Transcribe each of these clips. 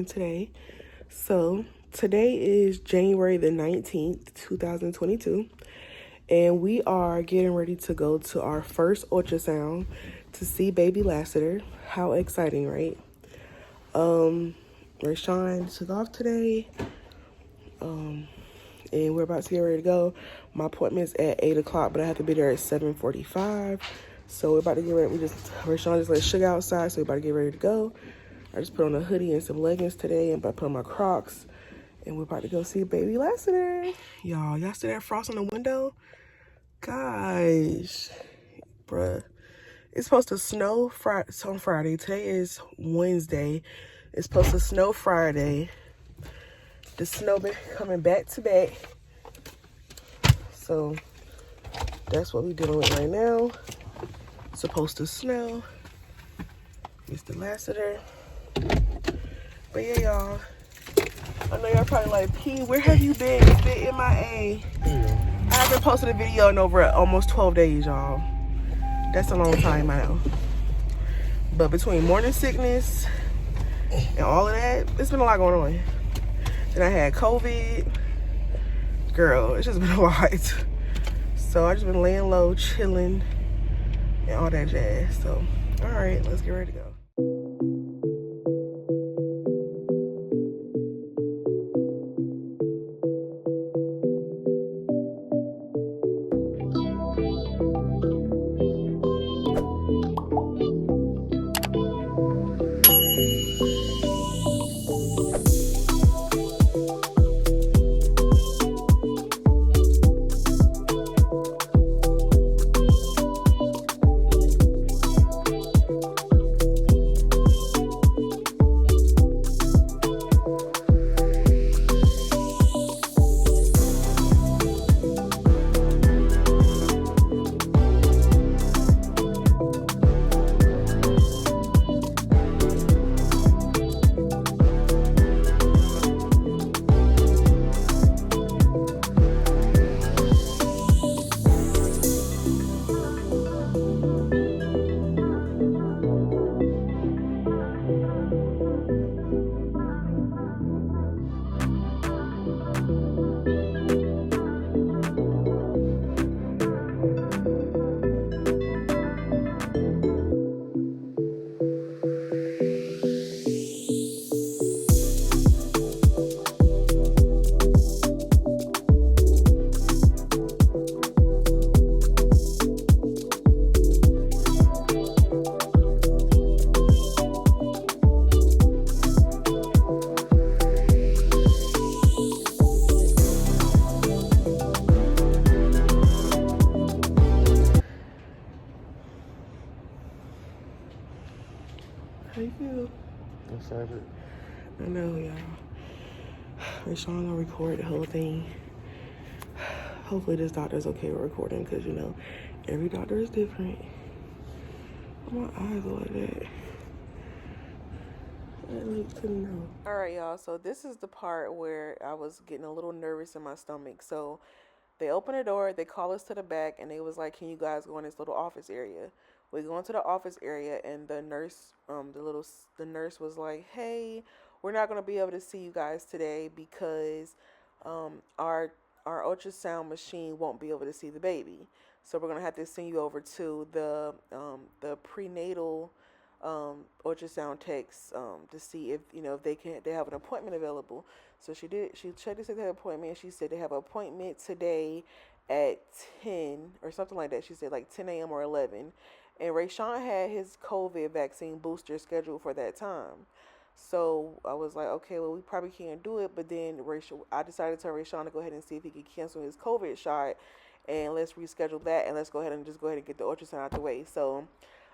recording today. So today is January the 19th, 2022, and we are getting ready to go to our first ultrasound to see baby Lassiter. How exciting, right? Rashawn took off today, and we're about to get ready to go. My appointment's at 8 o'clock, but I have to be there at 7:45. So we're about to get ready. Rashawn just let Sugar outside, so we're about to get ready to go. I just put on a hoodie and some leggings today, and I put on my Crocs, and we're about to go see baby Lassiter. Y'all see that frost on the window? Gosh, bruh. It's supposed to snow on Friday. Today is Wednesday. It's supposed to snow Friday. The snow been coming back to back. So that's what we're dealing with right now. It's supposed to snow. Mr. Lassiter. But yeah, y'all. I know y'all probably like, P, where have you been? You've been MIA. I haven't posted a video in over almost 12 days, y'all. That's a long time out. But between morning sickness and all of that, it's been a lot going on. Then I had COVID. Girl, it's just been a lot. So I just been laying low, chilling, and all that jazz. So, all right, let's get ready to go. How you feel? Excited. I know, y'all. Rashawn gonna record the whole thing. Hopefully this doctor's okay with recording, because, you know, every doctor is different. My eyes are like that. I like to know. Alright, y'all. So this is the part where I was getting a little nervous in my stomach. So they opened the door, they called us to the back, and they was like, can you guys go in this little office area? We go into the office area, and the nurse, the nurse was like, hey, we're not going to be able to see you guys today because our ultrasound machine won't be able to see the baby. So we're going to have to send you over to the prenatal ultrasound techs to see if, you know, if they have an appointment available. So she checked to see they have an appointment, and she said they have an appointment today at 10 or something like that. She said like 10 a.m. or 11. And Rashawn had his COVID vaccine booster scheduled for that time. So I was like, okay, well, we probably can't do it. But then I decided to tell Rashawn to go ahead and see if he could cancel his COVID shot, and let's reschedule that, and let's go ahead and get the ultrasound out the way. So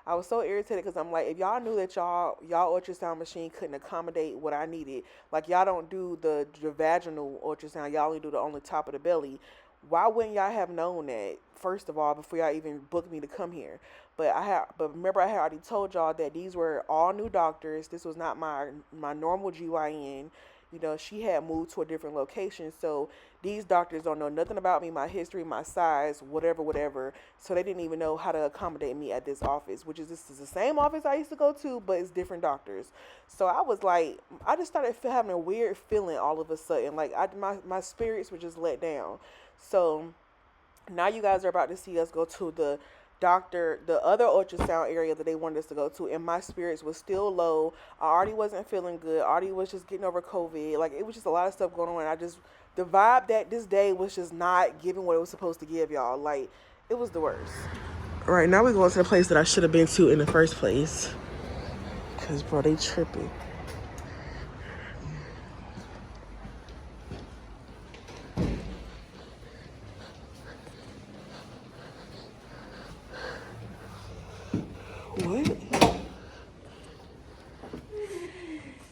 I was so irritated because I'm like, if y'all knew that y'all ultrasound machine couldn't accommodate what I needed, like y'all don't do the vaginal ultrasound, y'all only do the on the top of the belly. Why wouldn't y'all have known that, first of all, before y'all even booked me to come here? But remember, I had already told y'all that these were all new doctors. This was not my normal GYN. you know, she had moved to a different location. So these doctors don't know nothing about me, my history, my size, whatever, whatever. So they didn't even know how to accommodate me at this office, which is this is the same office I used to go to, but it's different doctors. So I was like, I just started having a weird feeling all of a sudden. Like my spirits were just let down. So now you guys are about to see us go to the other ultrasound area that they wanted us to go to, and my spirits was still low. I already wasn't feeling good. I already was just getting over COVID. Like, it was just a lot of stuff going on. The vibe that this day was just not giving what it was supposed to give, y'all. Like, it was the worst. All right, now we're going to the place that I should have been to in the first place. Because, bro, they tripping. What?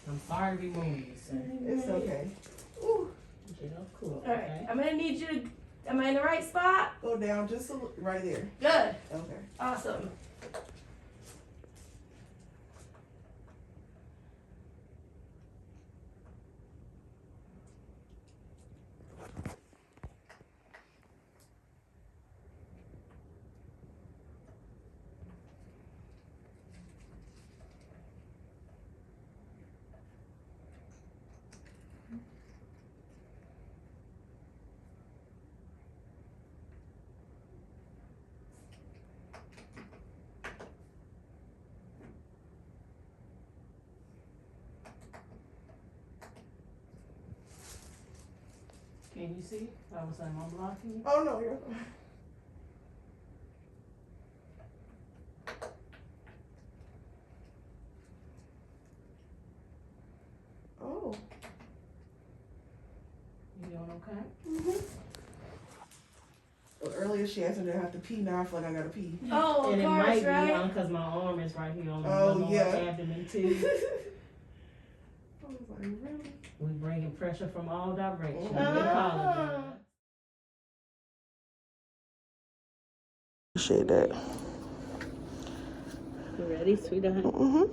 I'm sorry we moved you, sir. It's okay. Ooh. Get up cool. All right. I'm gonna need you to. Am I in the right spot? Go down just right there. Good. Okay. Awesome. Can you see? I was saying I'm blocking you. Oh, no, you're... Oh. You doing okay? Mm-hmm. Well, earlier she asked me to have to pee. Now I feel like I gotta pee. Oh, and of it course, might right? be on because my arm is right here on the lower abdomen too. I was like, really? We bringing pressure from all directions. Oh. We apologize. Appreciate that. You ready, sweetheart? Mm-hmm.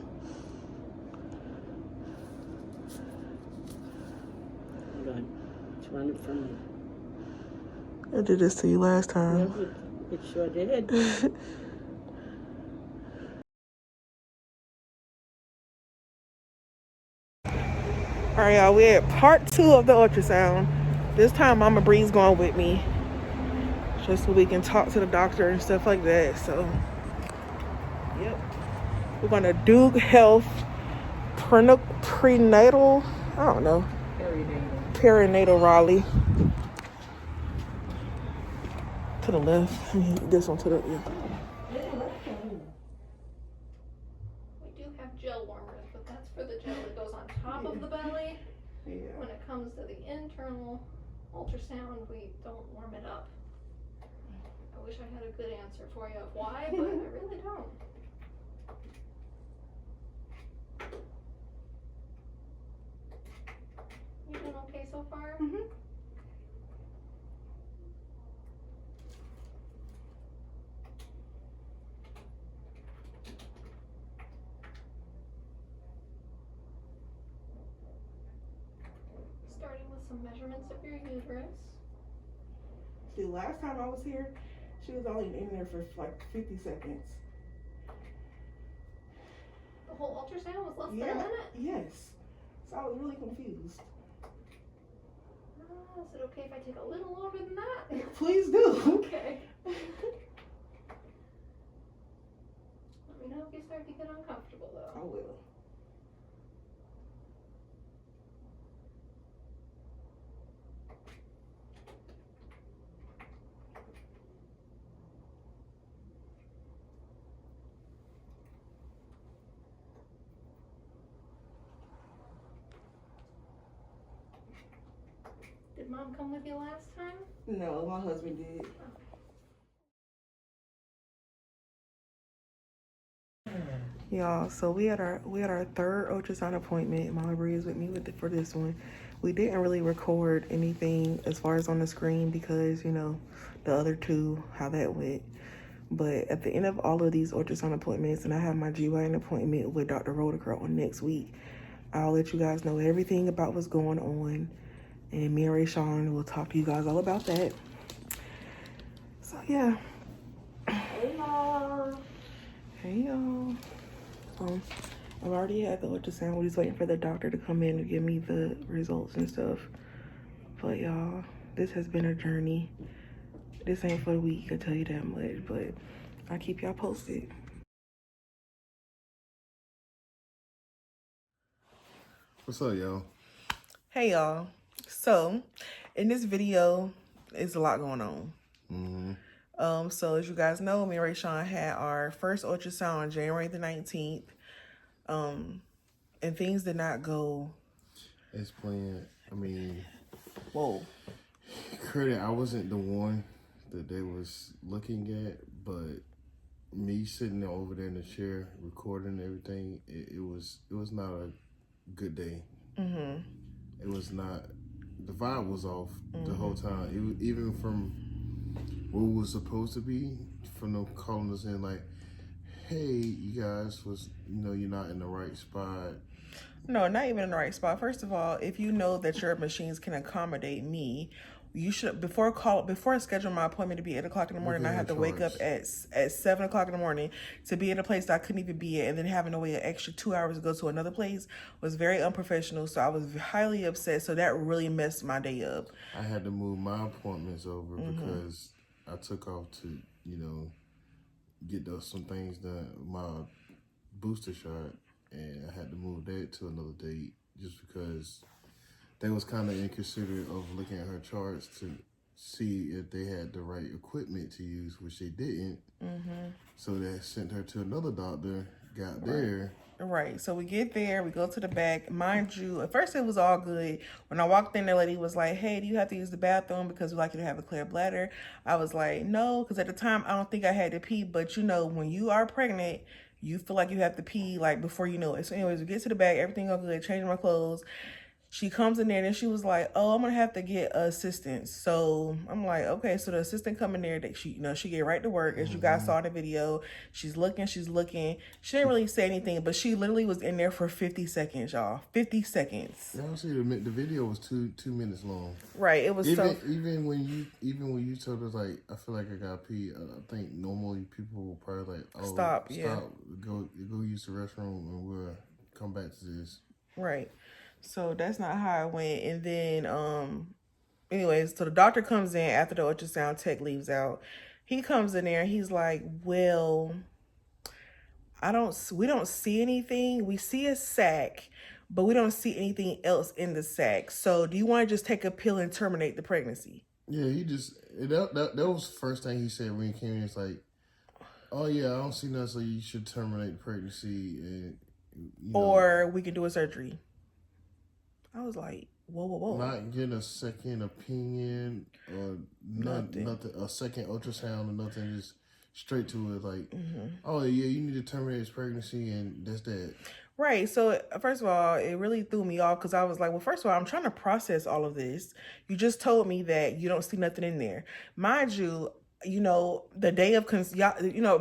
Hold on. It's running from me. I did this to you last time. It sure did. All right, y'all. We're at part 2 of the ultrasound. This time, Mama Bree's going with me, just so we can talk to the doctor and stuff like that. So, yep. We're gonna do health prenatal. I don't know. Perinatal Raleigh. To the left. This one to the yeah. We do have gel warmers, but that's for the gel that goes on top of the belly. Yeah. When it comes to the internal ultrasound, we don't warm it up. I wish I had a good answer for you of why, but I really don't. You doing okay so far? Mm-hmm. Starting with some measurements of your uterus. See, last time I was here, she was only in there for like 50 seconds. The whole ultrasound was less than a minute? Yes. So I was really confused. Is it okay if I take a little longer than that? Please do. Okay. Let me know if you start to get uncomfortable though. I will. Did Mom come with you last time? No, my husband did. Y'all, so we had our third ultrasound appointment. Mama Bree is with me for this one. We didn't really record anything as far as on the screen because, you know, the other two, how that went. But at the end of all of these ultrasound appointments, and I have my GYN appointment with Dr. Rodeker on next week, I'll let you guys know everything about what's going on. And me and Rayshawn will talk to you guys all about that. So, yeah. Hey, y'all. Hey, y'all. I've already had the ultrasound. We're just waiting for the doctor to come in and give me the results and stuff. But, y'all, this has been a journey. This ain't for the week, I tell you that much. But I'll keep y'all posted. What's up, y'all? Hey, y'all. So, in this video, it's a lot going on. So as you guys know, me and Rayshawn had our first ultrasound on January the 19th. And things did not go as planned. I mean, whoa. Credit, I wasn't the one that they was looking at, but me sitting over there in the chair recording everything, it was not a good day. It was not. The vibe was off the whole time. Even from where we was supposed to be, from them calling us in like, hey, you guys you're not in the right spot. No, not even in the right spot. First of all, if you know that your machines can accommodate me, you should, before scheduling my appointment to be 8 o'clock in the morning, I had to wake up at 7 o'clock in the morning to be at a place that I couldn't even be at, and then having to wait an extra 2 hours to go to another place was very unprofessional. So I was highly upset. So that really messed my day up. I had to move my appointments over because I took off to, get some things done, my booster shot, and I had to move that to another date just because they was kind of inconsiderate of looking at her charts to see if they had the right equipment to use, which they didn't. So they sent her to another doctor, got there. Right. So we get there, we go to the back. Mind you, at first it was all good. When I walked in, the lady was like, hey, do you have to use the bathroom because we like you to have a clear bladder? I was like, no, because at the time I don't think I had to pee. But when you are pregnant, you feel like you have to pee like before you know it. So anyways, we get to the back, everything all good, changing my clothes. She comes in there and she was like, oh, I'm going to have to get assistance. So I'm like, okay. So the assistant come in there, that she get right to work. As you guys saw in the video, she's looking. She didn't really say anything, but she literally was in there for 50 seconds, y'all. 50 seconds. Yeah, I see the video was two minutes long. Right. It was even when you told us like, I feel like I got pee. I think normally people will probably like, oh, stop, yeah. Go use the restroom and we'll come back to this. Right. So that's not how it went. And then, anyways, so the doctor comes in after the ultrasound tech leaves out. He comes in there and he's like, well, we don't see anything. We see a sac, but we don't see anything else in the sac. So do you want to just take a pill and terminate the pregnancy? Yeah, that was the first thing he said when he came in. It's like, oh yeah, I don't see nothing, so you should terminate the pregnancy and or we can do a surgery. I was like, whoa. Not get a second opinion or nothing, a second ultrasound or nothing, just straight to it like, oh yeah, you need to terminate this pregnancy and that's that. Right. So first of all, it really threw me off because I was like, well, first of all, I'm trying to process all of this. You just told me that you don't see nothing in there. Mind you, the day of,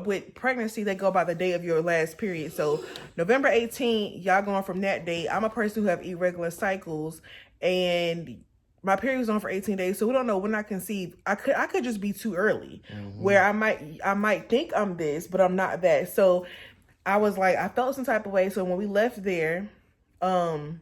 with pregnancy, they go by the day of your last period. So November 18th, y'all going from that day. I'm a person who have irregular cycles and my period was on for 18 days. So we don't know when I conceive. I could just be too early where I might think I'm this, but I'm not that. So I was like, I felt some type of way. So when we left there, and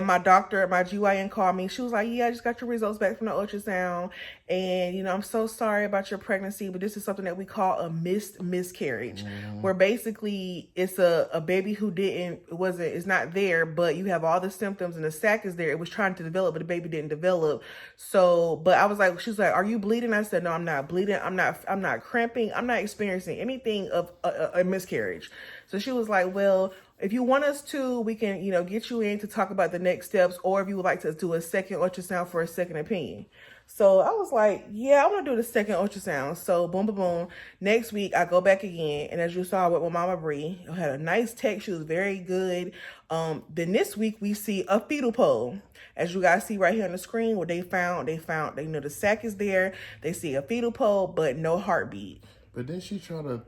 my GYN called me. She was like, yeah, I just got your results back from the ultrasound. And, I'm so sorry about your pregnancy, but this is something that we call a miscarriage, where basically it's a baby who is not there, but you have all the symptoms and the sac is there. It was trying to develop, but the baby didn't develop. So, but I was like, she was like, are you bleeding? I said, no, I'm not bleeding. I'm not cramping. I'm not experiencing anything of a miscarriage. So she was like, well, if you want us to, we can, get you in to talk about the next steps, or if you would like to do a second ultrasound for a second opinion. So I was like, yeah, I want to do the second ultrasound. So boom, boom, boom. Next week, I go back again. And as you saw with my Mama Bree, I had a nice tech. She was very good. Then this week, we see a fetal pole. As you guys see right here on the screen, what they found, the sac is there. They see a fetal pole, but no heartbeat. But then she tried to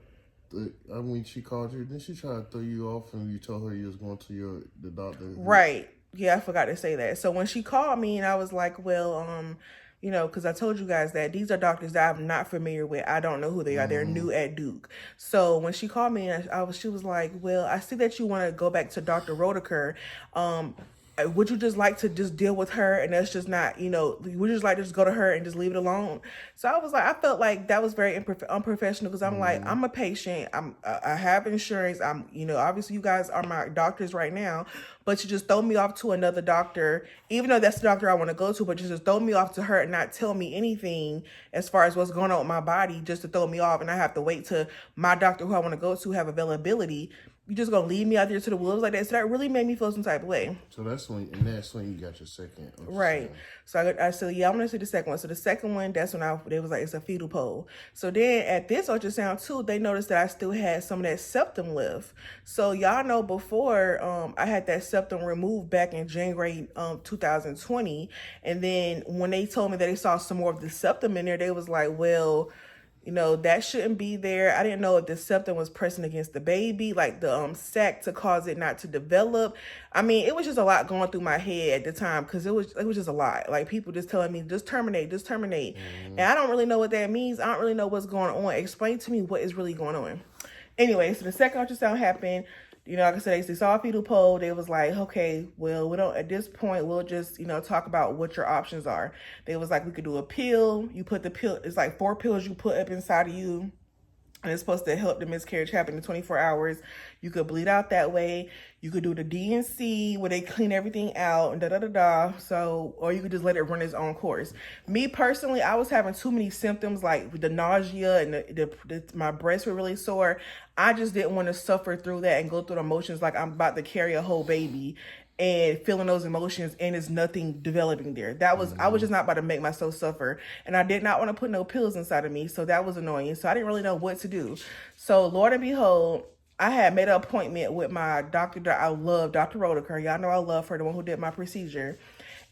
mean, she called you. Then she tried to throw you off, and you told her you was going to the doctor. Right. Yeah, I forgot to say that. So when she called me and I was like, well, you know, because I told you guys that these are doctors that I'm not familiar with. I don't know who they are. They're new at Duke. So when she called me, she was like, well, I see that you want to go back to Dr. Rodeker. Would you just like to just deal with her and that's just not, you know, would you just like to just go to her and just leave it alone? So I was like, I felt like that was very unprofessional because I'm like, I'm a patient. I have insurance. You know, obviously you guys are my doctors right now, but you just throw me off to another doctor, even though that's the doctor I want to go to, but you just throw me off to her and not tell me anything as far as what's going on with my body, just to throw me off. And I have to wait till my doctor who I want to go to have availability. You just gonna leave me out there to the wolves like that? So that really made me feel some type of way. So that's when you got your second. Right. So I said, yeah, I'm gonna see the second one. So the second one, that's when they was like, it's a fetal pole. So then at this ultrasound too, they noticed that I still had some of that septum left. So y'all know before I had that septum removed back in January 2020, and then when they told me that they saw some more of the septum in there, they was like, well, you know, that shouldn't be there. I didn't know if the septum was pressing against the baby, like the sac, to cause it not to develop. I mean, it was just a lot going through my head at the time because it was just a lot. Like people just telling me, just terminate. And I don't really know what that means. I don't really know what's going on. Explain to me what is really going on. Anyway, so the second ultrasound happened. You know, like I said, they saw a fetal pole. They was like, okay, well, we don't, at this point, we'll just, you know, talk about what your options are. They was like, we could do a pill. You put the pill, it's like 4 pills you put up inside of you. And it's supposed to help the miscarriage happen in 24 hours. You could bleed out that way. You could do the D&C where they clean everything out and da-da-da-da. So, or you could just let it run its own course. Me personally, I was having too many symptoms like the nausea and my breasts were really sore. I just didn't want to suffer through that and go through the emotions like I'm about to carry a whole baby and feeling those emotions and there's nothing developing there. I was just not about to make myself suffer. And I did not want to put no pills inside of me. So that was annoying. So I didn't really know what to do. So Lord and behold, I had made an appointment with my doctor that I love, Dr. Rodeker. Y'all know I love her, the one who did my procedure.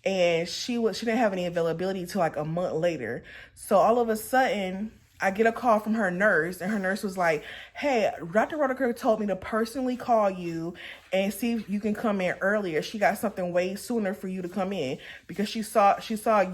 And she didn't have any availability till like a month later. So all of a sudden, I get a call from her nurse, and her nurse was like, hey, Dr. Rodeker told me to personally call you and see if you can come in earlier. She got something way sooner for you to come in because she saw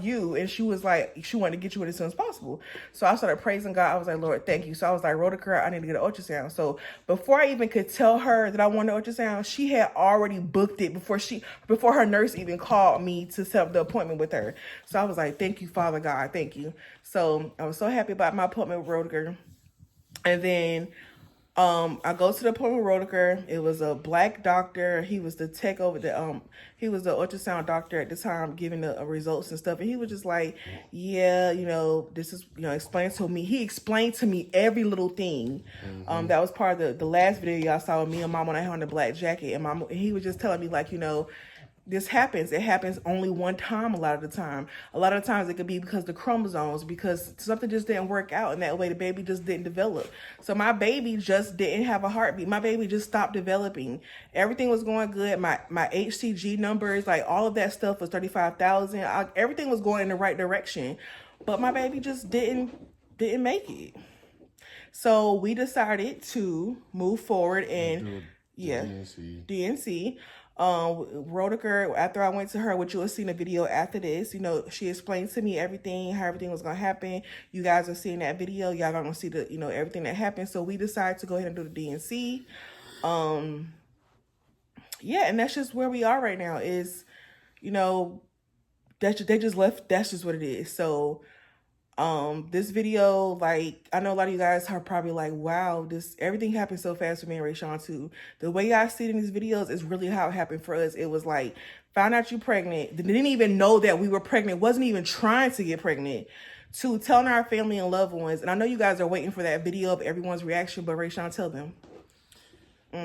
you, and she was like, she wanted to get you in as soon as possible. So I started praising God. I was like, Lord, thank you. So I was like, Rodeker, I need to get an ultrasound. So before I even could tell her that I wanted an ultrasound, she had already booked it before her nurse even called me to set up the appointment with her. So I was like, thank you, Father God. Thank you. So I was so happy about my appointment with Rodeker. And then I go to the appointment with Rodeker. It was a black doctor. He was the tech over the he was the ultrasound doctor at the time giving the results and stuff. And he was just like, yeah, you know, this is, you know, he explained to me every little thing. That was part of the last video y'all saw with me and Mom when I had on the black jacket. And he was just telling me like, you know, this happens. It happens only one time a lot of the time. A lot of times it could be because the chromosomes, because something just didn't work out, and that way the baby just didn't develop. So my baby just didn't have a heartbeat. My baby just stopped developing. Everything was going good. My HCG numbers, like all of that stuff was 35,000. Everything was going in the right direction, but my baby just didn't make it. So we decided to move forward and DNC. Rodeker, after I went to her, which you will see in the video after this, you know, she explained to me everything, how everything was going to happen. You guys are seeing that video. Y'all going to see the, you know, everything that happened. So we decided to go ahead and do the DNC. Yeah, and that's just where we are right now is, you know, they just left. That's just what it is. So, this video, like, I know a lot of you guys are probably like, wow, everything happened so fast for me and Rayshawn too. The way I see it in these videos is really how it happened for us. It was like, found out you pregnant, didn't even know that we were pregnant, wasn't even trying to get pregnant, to telling our family and loved ones. And I know you guys are waiting for that video of everyone's reaction, but Rayshawn, tell them.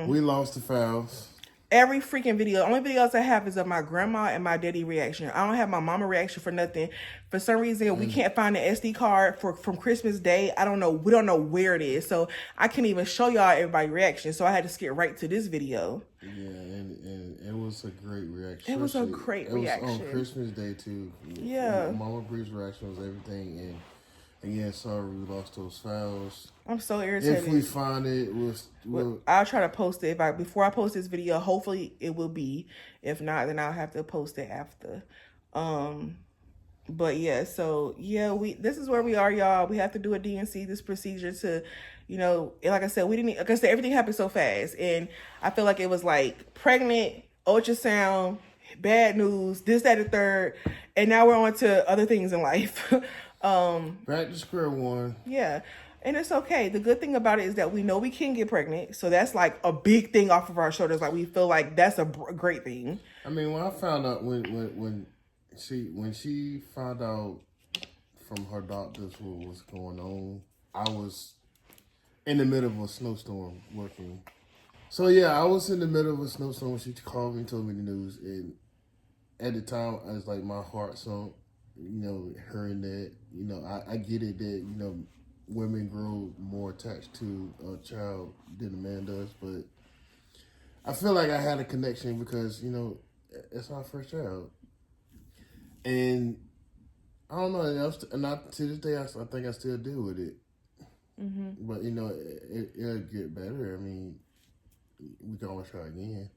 We lost the files. Every freaking video. The only videos I have is of my grandma and my daddy reaction. I don't have my mama reaction for nothing. For some reason, we can't find the SD card from Christmas Day. I don't know. We don't know where it is. So I can't even show y'all everybody's reaction. So I had to skip right to this video. Yeah, and it was a great reaction. It was a great reaction. It was on Christmas Day too. Yeah. Mama Bree's reaction was everything. And Again, sorry we lost those files. I'm so irritated. If we find it, we'll I'll try to post it. Before I post this video, hopefully it will be. If not, then I'll have to post it after. But yeah, so yeah, this is where we are, y'all. We have to do a DNC, this procedure to, like I said, everything happened so fast, and I feel like it was like pregnant, ultrasound, bad news, this, that, and third, and now we're on to other things in life. back to square one. Yeah. And it's okay. The good thing about it is that we know we can get pregnant. So that's like a big thing off of our shoulders. Like we feel like that's a great thing. I mean, when I found out when she found out from her doctors what was going on, I was in the middle of a snowstorm working. So yeah, I was in the middle of a snowstorm when she called me and told me the news. And at the time, I was like, my heart sunk, hearing that. I get it that, women grow more attached to a child than a man does, but I feel like I had a connection because, it's our first child. And I don't know, and to this day, I think I still deal with it. Mm-hmm. But, it'll get better. I mean, we can always try again.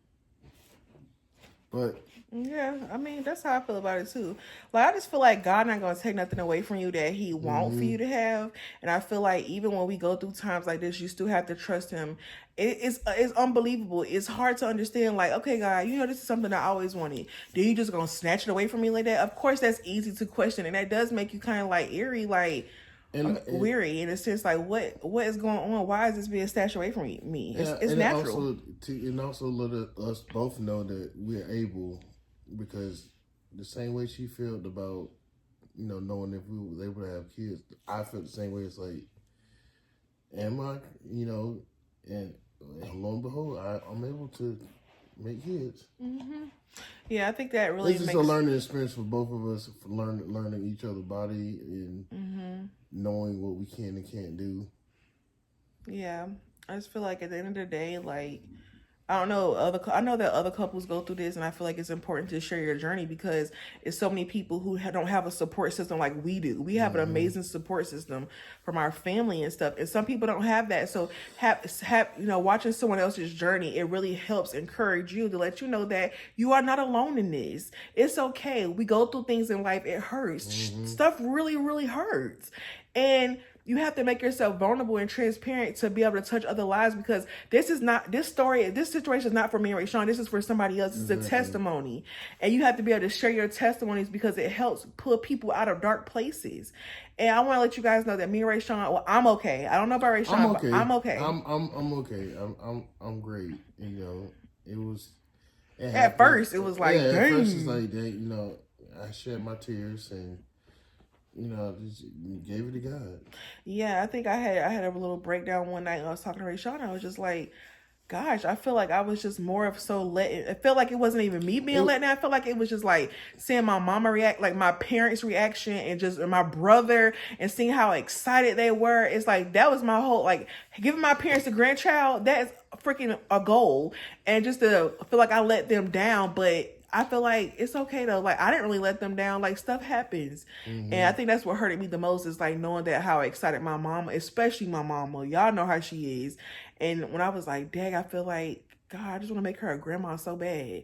But yeah, I mean, that's how I feel about it too. Like, I just feel like God not going to take nothing away from you that he want for you to have. And I feel like even when we go through times like this, you still have to trust him. It's unbelievable. It's hard to understand, like, okay, God, this is something I always wanted. Then you just going to snatch it away from me like that? Of course, that's easy to question. And that does make you kind of like eerie, like, weary in a sense, like what is going on? Why is this being snatched away from me? It's natural. And also let us both know that we're able, because the same way she felt about knowing if we were able to have kids, I felt the same way. It's like, am I? And lo and behold, I'm able to make kids. Mm-hmm. Yeah, I think that really makes a learning experience for both of us, for learning each other's body and knowing what we can and can't do. Yeah, I just feel like at the end of the day, like, I don't know, I know that other couples go through this, and I feel like it's important to share your journey because it's so many people who don't have a support system like we do. We have an amazing support system from our family and stuff, and some people don't have that. So watching someone else's journey, it really helps encourage you to let you know that you are not alone in this. It's okay. We go through things in life. It hurts. Stuff really, really hurts. And you have to make yourself vulnerable and transparent to be able to touch other lives, this situation is not for me and Rayshawn. This is for somebody else. It's a testimony. And you have to be able to share your testimonies because it helps pull people out of dark places. And I want to let you guys know that me and Rayshawn, well, I'm okay. I don't know about Rayshawn, but I'm okay. I'm okay. I'm great. It was. At first, it was like, dang. At first, it's like that. I shed my tears and. Just gave it to God. Yeah, I think I had a little breakdown one night. I was talking to Rayshawn. I was just like, gosh, I feel like I was just more of it felt like it wasn't even me being let down. I felt like it was just like seeing my mama react, like my parents' reaction, and my brother, and seeing how excited they were. It's like, that was my whole, like, giving my parents a grandchild, that is freaking a goal. And just to feel like I let them down, but I feel like it's okay though. Like, I didn't really let them down. Like, stuff happens. And I think that's what hurted me the most is like knowing that how excited my mama, especially my mama, y'all know how she is. And when I was like, dang, I feel like, God, I just want to make her a grandma so bad.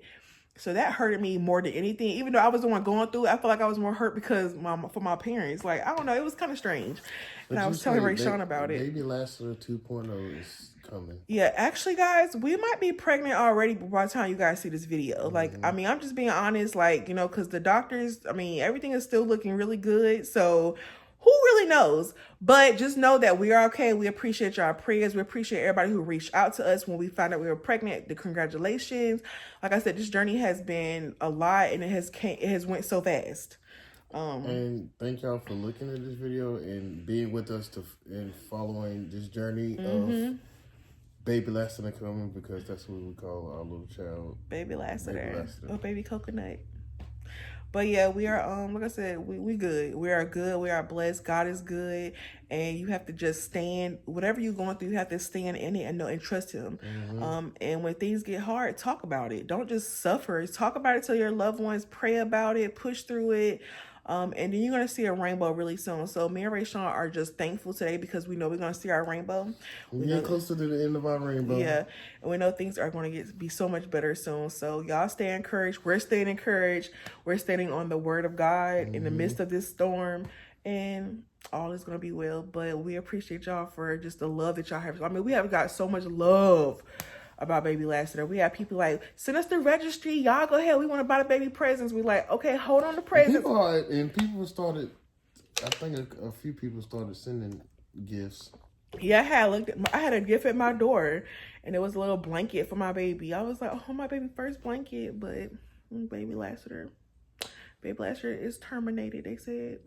So that hurted me more than anything. Even though I was the one going through it, I feel like I was more hurt because for my parents. Like, I don't know. It was kind of strange. And I was telling Rayshawn about it. Baby Lasseter 2.0 is coming. Yeah, actually, guys, we might be pregnant already by the time you guys see this video. Like, I mean, I'm just being honest, like, because the doctors, I mean, everything is still looking really good. So who really knows? But just know that we are okay. We appreciate y'all prayers. We appreciate everybody who reached out to us when we found out we were pregnant. The congratulations. Like I said, this journey has been a lot, and it has went so fast. And thank y'all for looking at this video and being with us and following this journey of Baby Lasseter coming, because that's what we call our little child. Baby Lasseter. Or Baby Coconut. But yeah, we are, like I said, we good. We are good. We are blessed. God is good. And you have to just stand, whatever you're going through, you have to stand in it and know and trust him. And when things get hard, talk about it. Don't just suffer. Talk about it to your loved ones. Pray about it. Push through it. And then you're going to see a rainbow really soon. So me and Rayshawn are just thankful today because we know we're going to see our rainbow. We're getting closer to the end of our rainbow. Yeah. And we know things are going to be so much better soon. So y'all stay encouraged. We're staying encouraged. We're standing on the word of God in the midst of this storm. And all is going to be well. But we appreciate y'all for just the love that y'all have. I mean, we have got so much love about baby Lassiter. We have people like, send us the registry. Y'all go ahead. We want to buy the baby presents. We like, okay, hold on the presents. People started, I think a few people started sending gifts. Yeah, I had a gift at my door, and it was a little blanket for my baby. I was like, oh, my baby first blanket, but baby Lassiter is terminated, they said.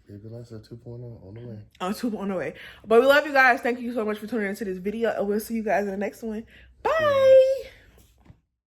Baby Lassiter 2.0 on the way. 2.0 on the way. But we love you guys. Thank you so much for tuning into this video, and we'll see you guys in the next one. Bye.